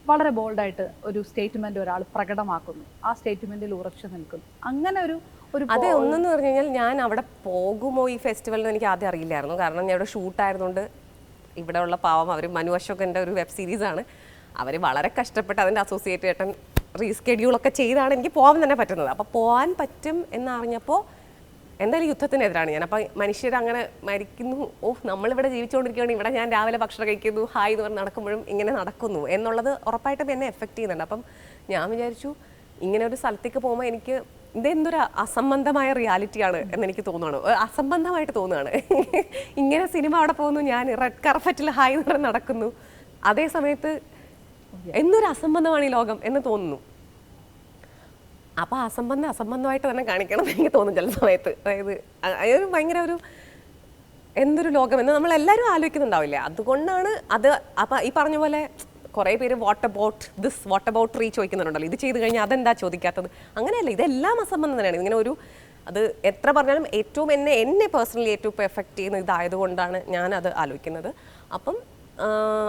വളരെ ബോൾഡായിട്ട് ഒരു സ്റ്റേറ്റ്മെന്റ് ഒരാൾ പ്രകടമാക്കുന്നു, ആ സ്റ്റേറ്റ്മെന്റിൽ ഉറച്ചു നിൽക്കുന്നു. അങ്ങനെ ഒരു അതെ, ഒന്നെന്ന് പറഞ്ഞു കഴിഞ്ഞാൽ ഞാൻ അവിടെ പോകുമോ ഈ ഫെസ്റ്റിവലിന് എനിക്ക് ആദ്യം അറിയില്ലായിരുന്നു. കാരണം ഞാൻ ഇവിടെ ഷൂട്ടായതുകൊണ്ട് ഇവിടെയുള്ള പാവം അവർ മനു അശോകൻ്റെ ഒരു വെബ് സീരീസാണ്, അവർ വളരെ കഷ്ടപ്പെട്ട് അതിൻ്റെ അസോസിയേറ്റ് ഏട്ടൻ റീസ്കെഡ്യൂളൊക്കെ ചെയ്താണ് എനിക്ക് പോകാൻ തന്നെ പറ്റുന്നത്. അപ്പോൾ പോകാൻ പറ്റും എന്നറിഞ്ഞപ്പോൾ എന്തായാലും യുദ്ധത്തിനെതിരാണ് ഞാൻ. അപ്പോൾ മനുഷ്യർ അങ്ങനെ മരിക്കുന്നു, നമ്മളിവിടെ ജീവിച്ചുകൊണ്ടിരിക്കുകയാണ്, ഇവിടെ ഞാൻ രാവിലെ ഭക്ഷണം കഴിക്കുന്നു, ഹായ് എന്ന് പറഞ്ഞ് നടക്കുമ്പോഴും ഇങ്ങനെ നടക്കുന്നു എന്നുള്ളത് ഉറപ്പായിട്ടും എന്നെ എഫക്റ്റ് ചെയ്യുന്നുണ്ട്. അപ്പം ഞാൻ വിചാരിച്ചു ഇങ്ങനെ ഒരു സ്ഥലത്തേക്ക് പോകുമ്പോൾ എനിക്ക് ഇതെന്തൊരു അസംബന്ധമായ റിയാലിറ്റിയാണ് എന്നെനിക്ക് തോന്നുകയാണ്, അസംബന്ധമായിട്ട് തോന്നുകയാണ്. ഇങ്ങനെ സിനിമ അവിടെ പോകുന്നു, ഞാൻ റെഡ് കാർപ്പറ്റിൽ ഹായ് എന്ന് പറഞ്ഞ് നടക്കുന്നു, അതേ സമയത്ത് എന്തൊരു അസംബന്ധമാണ് ഈ ലോകം എന്ന് തോന്നുന്നു. അപ്പോൾ അസംബന്ധമായിട്ട് തന്നെ കാണിക്കണം എനിക്ക് തോന്നും ചില സമയത്ത്. അതായത് അതൊരു ഭയങ്കര ഒരു എന്തൊരു ലോകം എന്ന് നമ്മളെല്ലാവരും ആലോചിക്കുന്നുണ്ടാവില്ലേ. അതുകൊണ്ടാണ് അത്. അപ്പം ഈ പറഞ്ഞ പോലെ കുറേ പേര് വാട്ട് അബൌട്ട് ട്രീ ചോദിക്കുന്നുണ്ടല്ലോ, ഇത് ചെയ്ത് കഴിഞ്ഞാൽ അതെന്താ ചോദിക്കാത്തത്. അങ്ങനെയല്ല, ഇതെല്ലാം അസംബന്ധം തന്നെയാണ്. ഇങ്ങനെ ഒരു അത് എത്ര പറഞ്ഞാലും ഏറ്റവും എന്നെ പേഴ്സണലി ഏറ്റവും എഫക്റ്റ് ചെയ്യുന്ന ഇതായതുകൊണ്ടാണ് ഞാനത് ആലോചിക്കുന്നത്. അപ്പം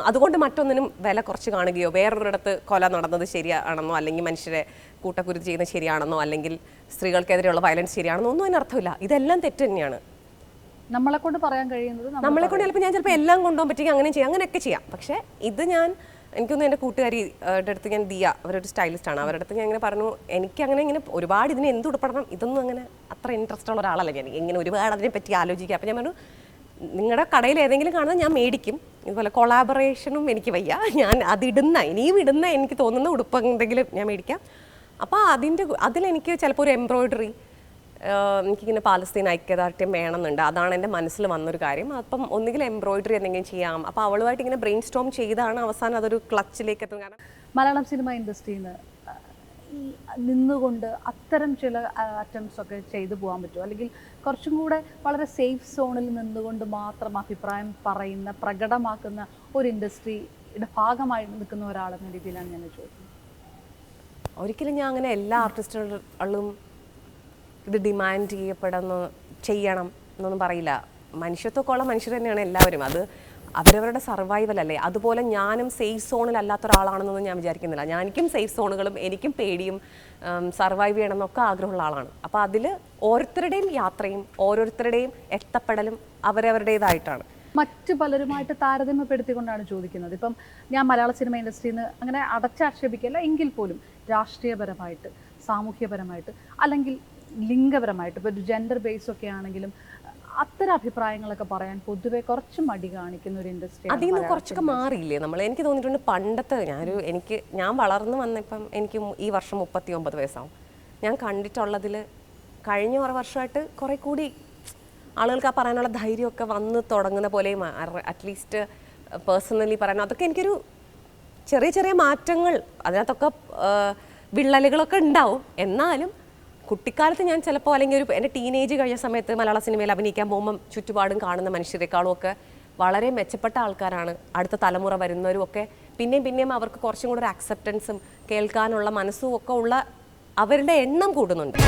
അതുകൊണ്ട് മറ്റൊന്നിനും വില കുറച്ച് കാണുകയോ വേറൊരിടത്ത് കൊല നടന്നത് ശരിയാണെന്നോ അല്ലെങ്കിൽ മനുഷ്യരെ കൂട്ടക്കുരുതി ചെയ്യുന്നത് ശരിയാണെന്നോ അല്ലെങ്കിൽ സ്ത്രീകൾക്കെതിരെയുള്ള വയലൻസ് ശരിയാണെന്നോ ഒന്നും അതിനർത്ഥമില്ല. ഇതെല്ലാം തെറ്റ് തന്നെയാണ്. നമ്മളെ കൊണ്ട് പറയാൻ കഴിയുന്നത് നമ്മളെ കൊണ്ട് ചിലപ്പോൾ ഞാൻ എല്ലാം കൊണ്ടുപോകാൻ പറ്റുമെങ്കിൽ അങ്ങനെ ചെയ്യാം, അങ്ങനെയൊക്കെ ചെയ്യാം. പക്ഷേ ഇത് എനിക്കൊന്നും എൻ്റെ കൂട്ടുകാരിയുടെ അടുത്ത് ഞാൻ ദിയ, അവരൊരു സ്റ്റൈലിസ്റ്റാണ്, അവരുടെ അടുത്ത് ഞാൻ ഇങ്ങനെ പറഞ്ഞു, എനിക്കങ്ങനെ ഇങ്ങനെ ഒരുപാട് ഇതിനെ എന്ത് ഉൾപ്പെടണം ഇതൊന്നും അങ്ങനെ അത്ര ഇൻട്രസ്റ്റ് ഉള്ള ഒരാളല്ല ഞാൻ, ഇങ്ങനെ ഒരുപാട് അതിനെപ്പറ്റി ആലോചിക്കുക. അപ്പം ഞാൻ പറഞ്ഞു നിങ്ങളുടെ കടയിൽ ഏതെങ്കിലും കാണുന്നത് ഞാൻ മേടിക്കും, ഇതുപോലെ കൊളാബറേഷനും എനിക്ക് വയ്യ, ഞാൻ ഇനിയും ഇടുന്ന എനിക്ക് തോന്നുന്ന ഉടുപ്പ് എന്തെങ്കിലും ഞാൻ മേടിക്കാം. അപ്പോൾ അതിലെനിക്ക് ചിലപ്പോൾ ഒരു എംബ്രോയിഡറി, എനിക്കിങ്ങനെ പാലസ്തീൻ ഐക്യദാർഢ്യം വേണമെന്നുണ്ട്, അതാണ് എൻ്റെ മനസ്സിൽ വന്നൊരു കാര്യം. അപ്പം ഒന്നുകിൽ എംബ്രോയിഡറി എന്തെങ്കിലും ചെയ്യാം. അപ്പോൾ അവളുമായിട്ട് ഇങ്ങനെ ബ്രെയിൻ സ്റ്റോം ചെയ്താണ് അവസാനം അതൊരു ക്ലച്ചിലേക്ക് എത്തും. കാരണം മലയാളം സിനിമ ഇൻഡസ്ട്രിയിൽ നിന്ന് നിന്നുകൊണ്ട് അത്തരം ചില അറ്റംപ്റ്റ്സ് ഒക്കെ ചെയ്തു പോകാൻ പറ്റുമോ, അല്ലെങ്കിൽ കുറച്ചും കൂടെ വളരെ സേഫ് സോണിൽ നിന്നുകൊണ്ട് മാത്രം അഭിപ്രായം പറയുന്ന പ്രകടമാക്കുന്ന ഒരു ഇൻഡസ്ട്രിയുടെ ഭാഗമായി നിൽക്കുന്ന ഒരാളെന്ന രീതിയിലാണ് ഞാൻ ചോദിക്കുന്നത്. ഒരിക്കലും ഞാൻ അങ്ങനെ എല്ലാ ആർട്ടിസ്റ്റുകളും ഇത് ഡിമാൻഡ് ചെയ്യണം എന്നൊന്നും പറയില്ല. മനുഷ്യത്വമൊക്കെയുള്ള മനുഷ്യർ തന്നെയാണ് എല്ലാവരും, അത് അവരവരുടെ സർവൈവൽ അല്ലേ. അതുപോലെ ഞാനും സേഫ് സോണിലല്ലാത്ത ഒരാളാണെന്നൊന്നും ഞാൻ വിചാരിക്കുന്നില്ല. എനിക്കും സേഫ് സോണുകളും എനിക്കും പേടിയും സർവൈവ് ചെയ്യണം എന്നൊക്കെ ആഗ്രഹമുള്ള ആളാണ്. അപ്പോൾ അതിൽ ഓരോരുത്തരുടെയും യാത്രയും ഓരോരുത്തരുടെയും എത്തപ്പെടലും അവരവരുടേതായിട്ടാണ്. മറ്റ് പലരുമായിട്ട് താരതമ്യപ്പെടുത്തിക്കൊണ്ടാണ് ചോദിക്കുന്നത്. ഇപ്പം ഞാൻ മലയാള സിനിമ ഇൻഡസ്ട്രിയിൽ നിന്ന് അങ്ങനെ അടച്ചാക്ഷേപിക്കല്ല, എങ്കിൽ പോലും രാഷ്ട്രീയപരമായിട്ട്, സാമൂഹ്യപരമായിട്ട്, അല്ലെങ്കിൽ ലിംഗപരമായിട്ട്, ഇപ്പോൾ ഒരു ജെൻഡർ ബേസ് ഒക്കെ ആണെങ്കിലും അത്തരം അഭിപ്രായങ്ങളൊക്കെ പറയാൻ പൊതുവെ കുറച്ച് മടി കാണിക്കുന്ന ഒരു ഇൻഡസ്ട്രി. അതിൽ നിന്ന് കുറച്ചൊക്കെ മാറിയില്ലേ നമ്മൾ? എനിക്ക് തോന്നിയിട്ടുണ്ട് പണ്ടത്തെ ഞാൻ വളർന്നു വന്നപ്പം എനിക്ക് ഈ വർഷം 39 വയസ്സാവും. ഞാൻ കണ്ടിട്ടുള്ളതിൽ കഴിഞ്ഞ കുറേ വർഷമായിട്ട് കുറേ കൂടി ആളുകൾക്ക് ആ പറയാനുള്ള ധൈര്യമൊക്കെ വന്ന് തുടങ്ങുന്ന പോലെയും അറ്റ്ലീസ്റ്റ് പേഴ്സണലി പറയാനോ അതൊക്കെ എനിക്കൊരു ചെറിയ ചെറിയ മാറ്റങ്ങൾ, അതിനകത്തൊക്കെ വിള്ളലുകളൊക്കെ ഉണ്ടാവും. എന്നാലും കുട്ടിക്കാലത്ത് ഞാൻ ചിലപ്പോൾ അല്ലെങ്കിൽ എൻ്റെ ടീനേജ് കഴിഞ്ഞ സമയത്ത് മലയാള സിനിമയിൽ അഭിനയിക്കാൻ പോകുമ്പം ചുറ്റുപാടും കാണുന്ന മനുഷ്യരെക്കാളും ഒക്കെ വളരെ മെച്ചപ്പെട്ട ആൾക്കാരാണ് അടുത്ത തലമുറ വരുന്നവരും ഒക്കെ. പിന്നെയും അവർക്ക് കുറച്ചും കൂടെ ഒരു അക്സെപ്റ്റൻസും കേൾക്കാനുള്ള മനസ്സും ഒക്കെ ഉള്ള അവരുടെ എണ്ണം കൂടുന്നുണ്ട്.